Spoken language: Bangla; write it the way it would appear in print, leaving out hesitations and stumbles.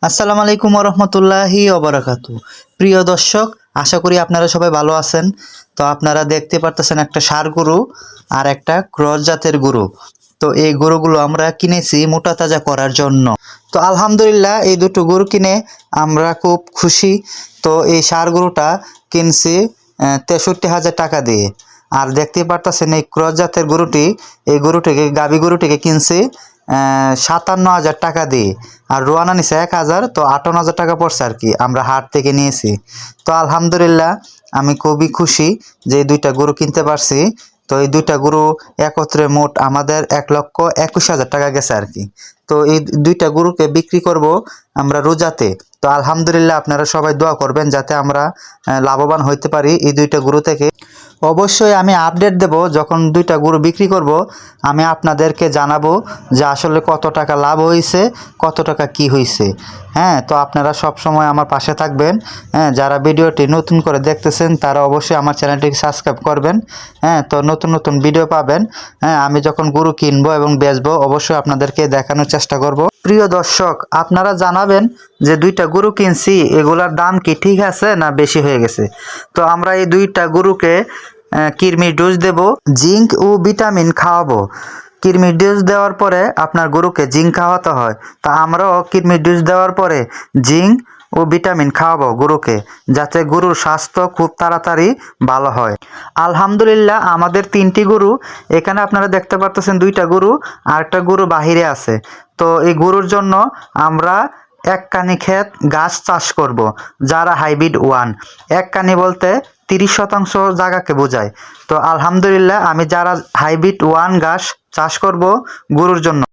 আসসালামু আলাইকুম রহমতুল্লাহি ওবারাকাতু। প্রিয় দর্শক, আশা করি আপনারা সবাই ভালো আছেন। তো আপনারা দেখতে পারতেছেন একটা ষাঁড় গরু আর একটা ক্রস জাতের গরু। তো এই গরুগুলো আমরা কিনেছি মোটা তাজা করার জন্য। তো আলহামদুলিল্লাহ এই দুটো গরু কিনে আমরা খুব খুশি। তো এই ষাঁড় গরুটা কিনছি ৬৩,০০০ টাকা দিয়ে। আর দেখতেই পারতেছেন এই ক্রস জাতের গরুটি, এই গরুটিকে গাভী গরুটিকে কিনছি ৫৭,০০০ টাকা দিয়ে। আর রোয়ানা নিছে ১,০০০, তো ৫৮,০০০ টাকা পড়ছে আর কি, আমরা হাট থেকে নিয়েছি। তো আলহামদুলিল্লাহ আমি খুবই খুশি যে এই দুইটা গরু কিনতে পারছি। তো এই দুইটা গরু একত্রে মোট আমাদের ১,২১,০০০ টাকা গেছে আর কি। তো এই দুইটা গরুকে বিক্রি করব আমরা রোজাতে। তো আলহামদুলিল্লাহ আপনারা সবাই দোয়া করবেন যাতে আমরা লাভবান হইতে পারি এই দুইটা গরু থেকে। অবশ্যই আমি আপডেট দেব, যখন দুইটা গরু বিক্রি করব আমি আপনাদেরকে জানাবো যে আসলে কত টাকা লাভ হয়েছে, কত টাকা কি হয়েছে। হ্যাঁ, তো আপনারা সব সময় আমার পাশে থাকবেন। হ্যাঁ, যারা ভিডিওটি নতুন করে দেখতেছেন তারা অবশ্যই আমার চ্যানেলটিকে সাবস্ক্রাইব করবেন। হ্যাঁ, তো নতুন নতুন ভিডিও পাবেন। হ্যাঁ, আমি যখন গরু কিনবো এবং বেচবো অবশ্যই আপনাদেরকে দেখানোর চেষ্টা করব। প্রিয় দর্শক, আপনারা জানাবেন যে দুইটা গরু কিনছি এগুলার দাম কি ঠিক আছে না বেশি হয়ে গেছে। তো আমরা এই দুইটা গরুকে কৃমির ডোজ দেব, জিঙ্ক ও ভিটামিন খাওয়াবো। কৃমির ডোজ দেওয়ার পরে আপনার গরুকে জিঙ্ক খাওয়াতে হয়, তা আমরাও কৃমির ডোজ দেওয়ার পরে জিঙ্ক ও ভিটামিন খাওয়াবো গরুকে, যাতে গরুর স্বাস্থ্য খুব তাড়াতাড়ি ভালো হয়। আলহামদুলিল্লাহ আমাদের ৩টি গরু এখানে আপনারা দেখতে পারতেছেন, দুইটা গরু আর একটা গরু বাহিরে আছে। তো এই গরুর জন্য আমরা এক কানি ক্ষেত গাছ চাষ করব, যারা হাইব্রিড ওয়ান। এক কানি বলতে ৩০% জায়গাকে বোঝায়। তো আলহামদুলিল্লাহ আমি যারা হাইব্রিড ওয়ান ঘাস চাষ করব গরুর জন্য,